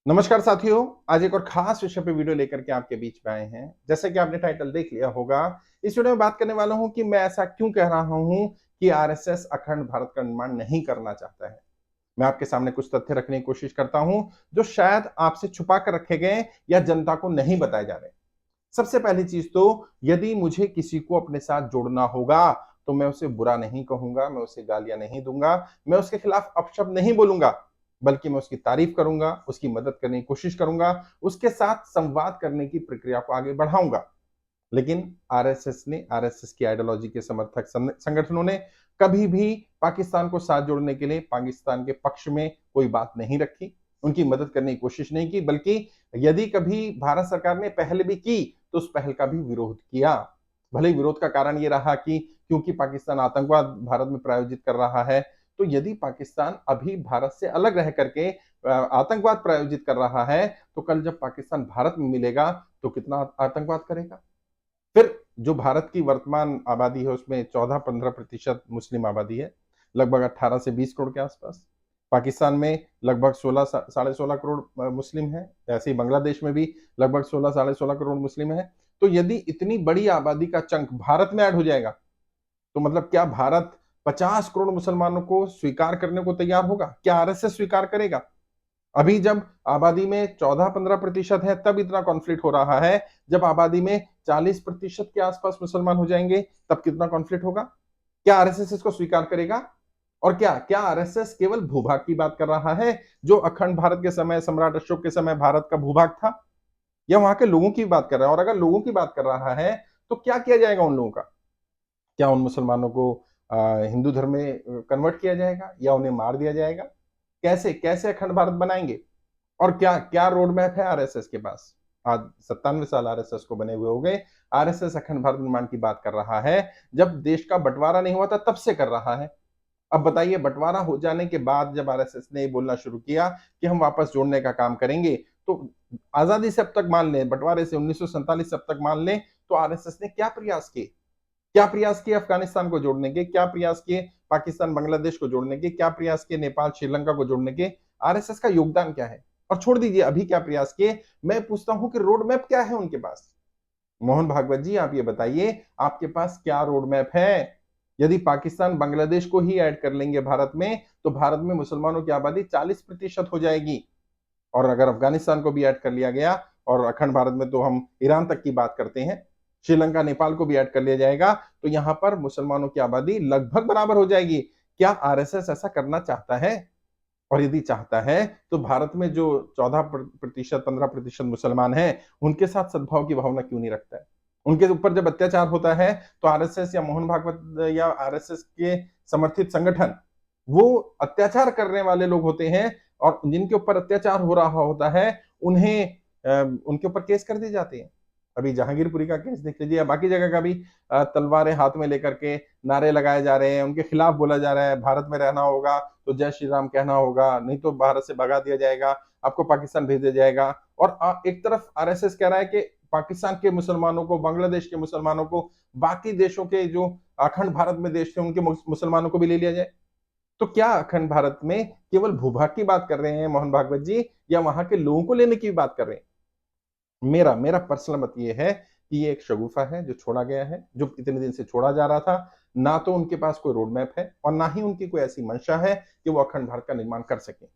नमस्कार साथियों, आज एक और खास विषय पे वीडियो लेकर के आपके बीच में आए हैं। जैसे कि आपने टाइटल देख लिया होगा, इस वीडियो में बात करने वाला हूं कि मैं ऐसा क्यों कह रहा हूं कि आरएसएस अखंड भारत का निर्माण नहीं करना चाहता है। मैं आपके सामने कुछ तथ्य रखने की कोशिश करता हूं, जो शायद आपसे छुपा कर रखे गए या जनता को नहीं बताए जा रहे। सबसे पहली चीज तो, यदि मुझे किसी को अपने साथ जोड़ना होगा, तो मैं उसे बुरा नहीं कहूंगा, मैं उसे गालियां नहीं दूंगा, मैं उसके खिलाफ अपशब्द नहीं बोलूंगा, बल्कि मैं उसकी तारीफ करूंगा, उसकी मदद करने की कोशिश करूंगा, उसके साथ संवाद करने की प्रक्रिया को आगे बढ़ाऊंगा। लेकिन आरएसएस की आइडियोलॉजी के समर्थक संगठनों ने कभी भी पाकिस्तान को साथ जोड़ने के लिए पाकिस्तान के पक्ष में कोई बात नहीं रखी, उनकी मदद करने की कोशिश नहीं की, बल्कि यदि कभी भारत सरकार ने पहल भी की तो उस पहल का भी विरोध किया। भले ही विरोध का कारण ये रहा कि क्योंकि पाकिस्तान आतंकवाद भारत में प्रायोजित कर रहा है, तो यदि पाकिस्तान अभी भारत से अलग रह करके आतंकवाद प्रायोजित कर रहा है, तो कल जब पाकिस्तान भारत में मिलेगा तो कितना आतंकवाद करेगा। फिर जो भारत की वर्तमान आबादी है उसमें 14-15% मुस्लिम आबादी है, लगभग 18 से 20 करोड़ के आसपास। पाकिस्तान में लगभग 16 साढ़े 16 करोड़ मुस्लिम है। ऐसे ही बांग्लादेश में भी लगभग 16 साढ़े 16 करोड़ मुस्लिम है। तो यदि इतनी बड़ी आबादी का चंक भारत में ऐड हो जाएगा, तो मतलब क्या भारत 50 करोड़ मुसलमानों को स्वीकार करने को तैयार होगा? क्या आरएसएस स्वीकार करेगा? अभी जब आबादी में 14-15% है, तब इतना कॉन्फ्लिक्ट हो रहा है। जब आबादी में 40% के आसपास मुसलमान हो जाएंगे, तब कितना कॉन्फ्लिक्ट होगा? क्या आरएसएस इसको स्वीकार करेगा? और क्या आरएसएस केवल भूभाग की बात कर रहा है, जो अखंड भारत के समय, सम्राट अशोक के समय भारत का भूभाग था, या वहां के लोगों की बात कर रहा है? और अगर लोगों की बात कर रहा है, तो क्या किया जाएगा उन लोगों का? क्या उन मुसलमानों को हिंदू धर्म में कन्वर्ट किया जाएगा, या उन्हें मार दिया जाएगा? कैसे कैसे अखंड भारत बनाएंगे? और क्या क्या रोड मैप है आरएसएस के पास? आज 97 साल आरएसएस को बने हुए हो गए। आरएसएस अखंड भारत निर्माण की बात कर रहा है, जब देश का बंटवारा नहीं हुआ था तब से कर रहा है। अब बताइए, बंटवारा हो जाने के बाद जब आरएसएस ने बोलना शुरू किया कि हम वापस जोड़ने का काम करेंगे, तो आजादी से अब तक मान लें, बंटवारे से 1947 से अब तक मान लें, तो आरएसएस ने क्या प्रयास किए? क्या प्रयास किए अफगानिस्तान को जोड़ने के? क्या प्रयास किए पाकिस्तान बांग्लादेश को जोड़ने के? क्या प्रयास किए नेपाल श्रीलंका को जोड़ने के? आरएसएस का योगदान क्या है? और छोड़ दीजिए अभी क्या प्रयास किए, मैं पूछता हूं कि रोड मैप क्या है उनके पास? मोहन भागवत जी, आप ये बताइए, आपके पास क्या रोड मैप है? यदि पाकिस्तान बांग्लादेश को ही ऐड कर लेंगे भारत में, तो भारत में मुसलमानों की आबादी 40% हो जाएगी। और अगर अफगानिस्तान को भी ऐड कर लिया गया, और अखंड भारत में तो हम ईरान तक की बात करते हैं, श्रीलंका नेपाल को भी ऐड कर लिया जाएगा, तो यहां पर मुसलमानों की आबादी लगभग बराबर हो जाएगी। क्या आरएसएस ऐसा करना चाहता है? और यदि चाहता है, तो भारत में जो 14%, 15% मुसलमान हैं, उनके साथ सद्भाव की भावना क्यों नहीं रखता है? उनके ऊपर जब अत्याचार होता है, तो आरएसएस या मोहन भागवत या आरएसएस के समर्थित संगठन, वो अत्याचार करने वाले लोग होते हैं, और जिनके ऊपर अत्याचार हो रहा होता है, उन्हें उनके ऊपर केस कर दिए जाते हैं। अभी जहांगीरपुरी का केस देख लीजिए, या बाकी जगह का भी। तलवारें हाथ में लेकर के नारे लगाए जा रहे हैं, उनके खिलाफ बोला जा रहा है, भारत में रहना होगा तो जय श्री राम कहना होगा, नहीं तो भारत से भगा दिया जाएगा, आपको पाकिस्तान भेज दिया जाएगा। और एक तरफ आरएसएस कह रहा है कि पाकिस्तान के मुसलमानों को, बांग्लादेश के मुसलमानों को, बाकी देशों के जो अखंड भारत में देश थे उनके मुसलमानों को भी ले लिया जाए। तो क्या अखंड भारत में केवल भूभाग की बात कर रहे हैं मोहन भागवत जी, या वहां के लोगों को लेने की बात कर रहे हैं? मेरा मेरा पर्सनल मत ये है कि ये एक शगुफा है जो छोड़ा गया है, जो इतने दिन से छोड़ा जा रहा था। ना तो उनके पास कोई रोड मैप है, और ना ही उनकी कोई ऐसी मंशा है कि वो अखंड भारत का निर्माण कर सके।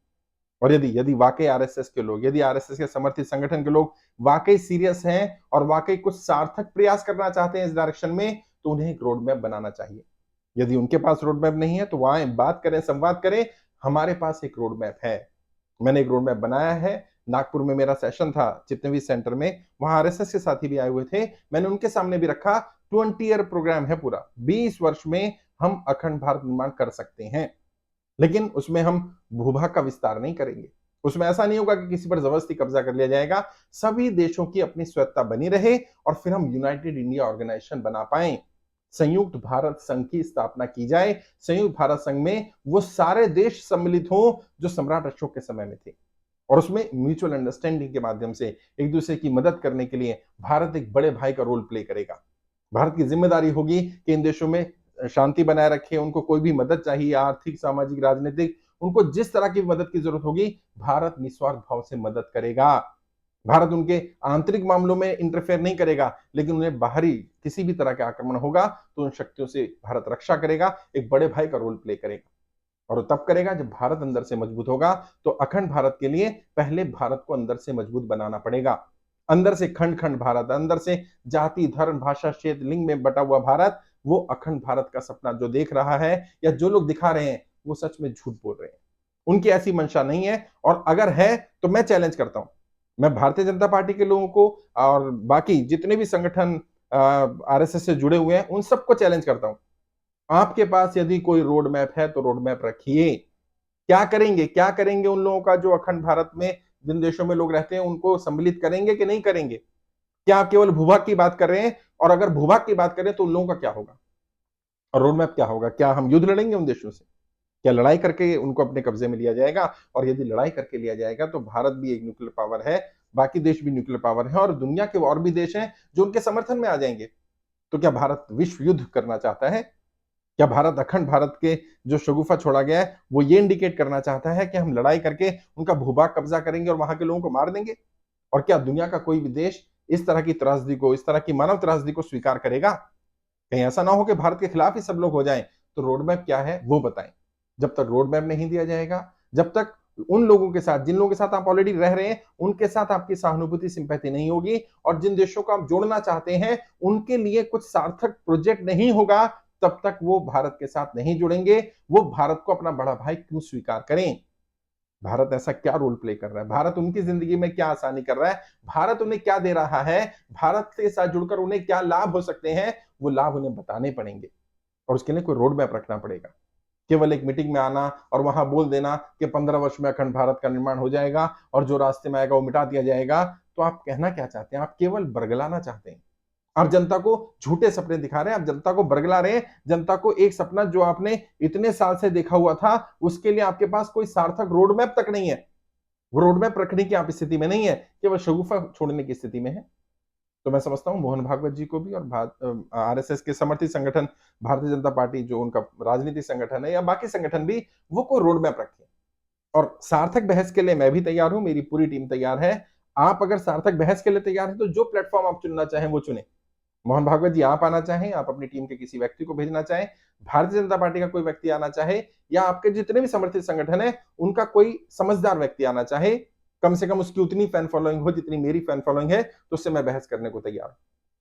और यदि यदि वाकई आरएसएस के लोग, यदि आरएसएस के समर्थित संगठन के लोग वाकई सीरियस हैं और वाकई कुछ सार्थक प्रयास करना चाहते हैं इस डायरेक्शन में, तो उन्हें एक रोड मैप बनाना चाहिए। यदि उनके पास रोड मैप नहीं है, तो वहां बात करें, संवाद करें। हमारे पास एक रोड मैप है, मैंने एक रोड मैप बनाया है। नागपुर में मेरा सेशन था चितनवी सेंटर में, वहां आरएसएस के साथी भी आए हुए थे, मैंने उनके सामने भी रखा। 20 ईयर प्रोग्राम है पूरा, 20 वर्ष में हम अखंड भारत निर्माण कर सकते हैं। लेकिन उसमें हम भूभाग का विस्तार नहीं करेंगे। उसमें ऐसा नहीं होगा कि किसी पर जबरदस्ती कब्जा कर लिया जाएगा। सभी देशों की अपनी स्वायत्ता बनी रहे, और फिर हम यूनाइटेड इंडिया ऑर्गेनाइजेशन बना पाए। संयुक्त भारत संघ की स्थापना की जाए। संयुक्त भारत संघ में वो सारे देश सम्मिलित हों जो सम्राट अशोक के समय में थे, और उसमें म्यूचुअल अंडरस्टैंडिंग के माध्यम से एक दूसरे की मदद करने के लिए भारत एक बड़े भाई का रोल प्ले करेगा। भारत की जिम्मेदारी होगी कि इन देशों में शांति बनाए रखे, उनको कोई भी मदद चाहिए, आर्थिक, सामाजिक, राजनीतिक, उनको जिस तरह की मदद की जरूरत होगी भारत निस्वार्थ भाव से मदद करेगा। भारत उनके आंतरिक मामलों में इंटरफेयर नहीं करेगा, लेकिन उन्हें बाहरी किसी भी तरह का आक्रमण होगा तो उन शक्तियों से भारत रक्षा करेगा, एक बड़े भाई का रोल प्ले करेगा। और तब करेगा जब भारत अंदर से मजबूत होगा। तो अखंड भारत के लिए पहले भारत को अंदर से मजबूत बनाना पड़ेगा। अंदर से खंड खंड भारत, अंदर से जाति धर्म भाषा क्षेत्र लिंग में बटा हुआ भारत, वो अखंड भारत का सपना जो देख रहा है या जो लोग दिखा रहे हैं वो सच में झूठ बोल रहे हैं। उनकी ऐसी मंशा नहीं है, और अगर है तो मैं चैलेंज करता हूं, मैं भारतीय जनता पार्टी के लोगों को और बाकी जितने भी संगठन आरएसएस से जुड़े हुए हैं उन सबको चैलेंज करता हूं। आपके पास यदि कोई रोड मैप है तो रोड मैप रखिए। क्या करेंगे, क्या करेंगे उन लोगों का जो अखंड भारत में जिन देशों में लोग रहते हैं उनको सम्मिलित करेंगे कि नहीं करेंगे? क्या आप केवल भूभाग की बात कर रहे हैं? और अगर भूभाग की बात करें तो उन लोगों का क्या होगा और रोड मैप क्या होगा? क्या हम युद्ध लड़ेंगे उन देशों से? क्या लड़ाई करके उनको अपने कब्जे में लिया जाएगा? और यदि लड़ाई करके लिया जाएगा तो भारत भी एक न्यूक्लियर पावर है, बाकी देश भी न्यूक्लियर पावर है और दुनिया के और भी देश हैं जो उनके समर्थन में आ जाएंगे। तो क्या भारत विश्व युद्ध करना चाहता है? क्या भारत अखंड भारत के जो शगुफा छोड़ा गया है वो ये इंडिकेट करना चाहता है कि हम लड़ाई करके उनका भूभाग कब्जा करेंगे और वहां के लोगों को मार देंगे? और क्या दुनिया का कोई भी देश इस तरह की त्रासदी को, इस तरह की मानव त्रासदी को स्वीकार करेगा? कहीं ऐसा ना हो कि भारत के खिलाफ ही सब लोग हो जाएं। तो रोड मैप क्या है वो बताएं। जब तक रोड मैप नहीं दिया जाएगा, जब तक उन लोगों के साथ जिन लोगों के साथ आप ऑलरेडी रह रहे हैं उनके साथ आपकी सहानुभूति सिंपैथी नहीं होगी, और जिन देशों को आप जोड़ना चाहते हैं उनके लिए कुछ सार्थक प्रोजेक्ट नहीं होगा, तब तक वो भारत के साथ नहीं जुड़ेंगे। वो भारत को अपना बड़ा भाई क्यों स्वीकार करें? भारत ऐसा क्या रोल प्ले कर रहा है? भारत उनकी जिंदगी में क्या आसानी कर रहा है? भारत उन्हें क्या दे रहा है? भारत के साथ जुड़कर उन्हें क्या लाभ हो सकते हैं? वो लाभ उन्हें बताने पड़ेंगे और उसके लिए कोई रोड मैप रखना पड़ेगा। केवल एक मीटिंग में आना और वहां बोल देना कि 15 वर्ष में अखंड भारत का निर्माण हो जाएगा और जो रास्ते में आएगा वो मिटा दिया जाएगा, तो आप कहना क्या चाहते हैं? आप केवल बरगलाना चाहते हैं। आप जनता को झूठे सपने दिखा रहे हैं, आप जनता को बरगला रहे हैं। जनता को एक सपना जो आपने इतने साल से देखा हुआ था उसके लिए आपके पास कोई सार्थक रोड मैप तक नहीं है। वो रोड मैप रखने की आप स्थिति में नहीं है, केवल शगुफा छोड़ने की स्थिति में है। तो मैं समझता हूं मोहन भागवत जी को भी और आरएसएस के समर्थित संगठन भारतीय जनता पार्टी जो उनका राजनीतिक संगठन है या बाकी संगठन भी, वो कोई रोड मैप रखें। और सार्थक बहस के लिए मैं भी तैयार हूं, मेरी पूरी टीम तैयार है। आप अगर सार्थक बहस के लिए तैयार हैं तो जो प्लेटफॉर्म आप चुनना चाहें वो चुने। मोहन भागवत जी आप आना चाहें, आप अपनी टीम के किसी व्यक्ति को भेजना चाहें, भारतीय जनता पार्टी का कोई व्यक्ति आना चाहे, या आपके जितने भी समर्थित संगठन है उनका कोई समझदार व्यक्ति आना चाहे, कम से कम उसकी उतनी फैन फॉलोइंग हो जितनी मेरी फैन फॉलोइंग है, तो उससे मैं बहस करने को तैयार हूं।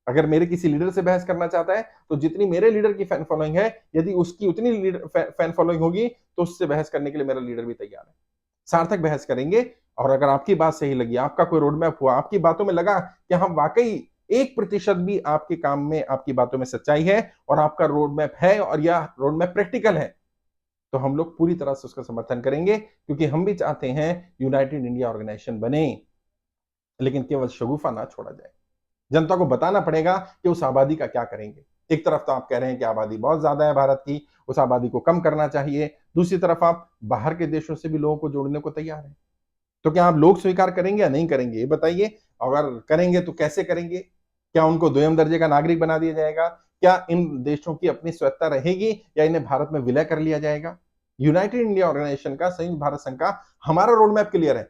अगर मेरे किसी लीडर से बहस करना चाहता है तो जितनी मेरे लीडर की फैन फॉलोइंग है, यदि उसकी उतनी फैन फॉलोइंग होगी तो उससे बहस करने के लिए मेरा लीडर भी तैयार है। सार्थक बहस करेंगे। और अगर आपकी बात सही लगी, आपका कोई रोड मैप हुआ, आपकी बातों में लगा कि हम वाकई 1% भी आपके काम में, आपकी बातों में सच्चाई है और आपका रोड मैप है और यह रोड मैप प्रैक्टिकल है, तो हम लोग पूरी तरह से उसका समर्थन करेंगे, क्योंकि हम भी चाहते हैं यूनाइटेड इंडिया ऑर्गेनाइजेशन बने, लेकिन केवल शगुफा ना छोड़ा जाए। जनता को बताना पड़ेगा कि उस आबादी का क्या करेंगे। एक तरफ तो आप कह रहे हैं कि आबादी बहुत ज्यादा है भारत की, उस आबादी को कम करना चाहिए, दूसरी तरफ आप बाहर के देशों से भी लोगों को जोड़ने को तैयार हैं। तो क्या आप लोग स्वीकार करेंगे या नहीं करेंगे, ये बताइए। अगर करेंगे तो कैसे करेंगे? क्या उनको दोयम दर्जे का नागरिक बना दिया जाएगा? क्या इन देशों की अपनी स्वायत्ता रहेगी या इन्हें भारत में विलय कर लिया जाएगा? यूनाइटेड इंडिया ऑर्गेनाइजेशन का, संयुक्त भारत संघ का हमारा रोड मैप क्लियर है।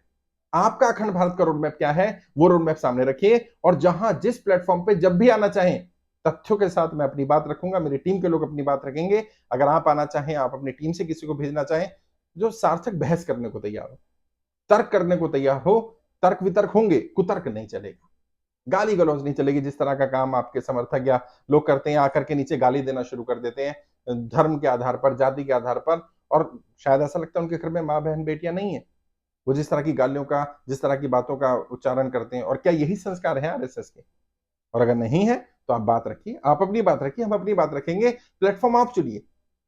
आपका अखंड भारत का रोड मैप क्या है वो रोड मैप सामने रखिए, और जहां जिस प्लेटफॉर्म पे जब भी आना चाहें तथ्यों के साथ मैं अपनी बात रखूंगा, मेरी टीम के लोग अपनी बात रखेंगे। अगर आप आना चाहें, आप अपनी टीम से किसी को भेजना चाहें जो सार्थक बहस करने को तैयार हो, तर्क करने को तैयार हो, तर्क वितर्क होंगे, कुतर्क नहीं चलेगा, गाली गलौज नहीं चलेगी। जिस तरह का काम आपके समर्थक या लोग करते हैं, आकर के नीचे गाली देना शुरू कर देते हैं धर्म के आधार पर, जाति के आधार पर, और शायद ऐसा लगता है उनके घर में माँ बहन बेटियां नहीं है। वो जिस तरह की गालियों का, जिस तरह की बातों का उच्चारण करते हैं, और क्या यही संस्कार है आरएसएस के? और अगर नहीं है तो आप बात रखिए, आप अपनी बात रखिए, हम अपनी बात रखेंगे। प्लेटफॉर्म आप चुनिए,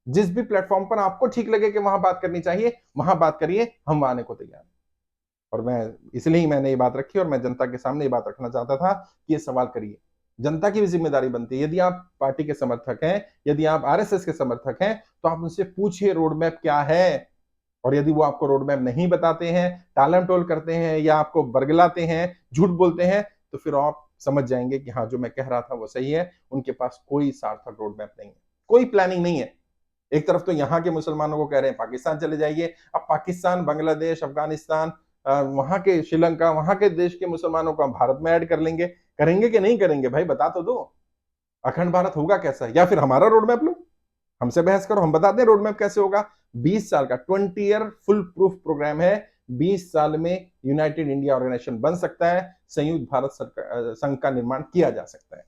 जिस भी प्लेटफॉर्म पर आपको ठीक लगे कि वहां बात करनी चाहिए वहां बात करिए, हम आने को तैयार हैं। और मैं इसलिए ही मैंने ये बात रखी और मैं जनता के सामने ये बात रखना चाहता था कि ये सवाल करिए। जनता की भी जिम्मेदारी बनती है। यदि आप पार्टी के समर्थक हैं, यदि आप आरएसएस के समर्थक हैं, तो आप उनसे पूछिए रोड मैप क्या है। और यदि वो आपको रोड मैप नहीं बताते हैं, टालम टोल करते हैं या आपको बरगलाते हैं, झूठ बोलते हैं, तो फिर आप समझ जाएंगे कि हाँ, जो मैं कह रहा था वो सही है। उनके पास कोई सार्थक रोड मैप नहीं है, कोई प्लानिंग नहीं है। एक तरफ तो यहाँ के मुसलमानों को कह रहे हैं पाकिस्तान चले जाइए, अब पाकिस्तान, बांग्लादेश, अफगानिस्तान, वहां के श्रीलंका, वहां के देश के मुसलमानों को हम भारत में ऐड कर लेंगे। करेंगे कि नहीं करेंगे भाई, बता तो दो। अखंड भारत होगा कैसा? या फिर हमारा रोड मैप लो, हमसे बहस करो, हम बताते हैं रोड मैप कैसे होगा। 20 साल का 20 ईयर फुल प्रूफ प्रोग्राम है। 20 साल में यूनाइटेड इंडिया ऑर्गेनाइजेशन बन सकता है, संयुक्त भारत संघ का निर्माण किया जा सकता है।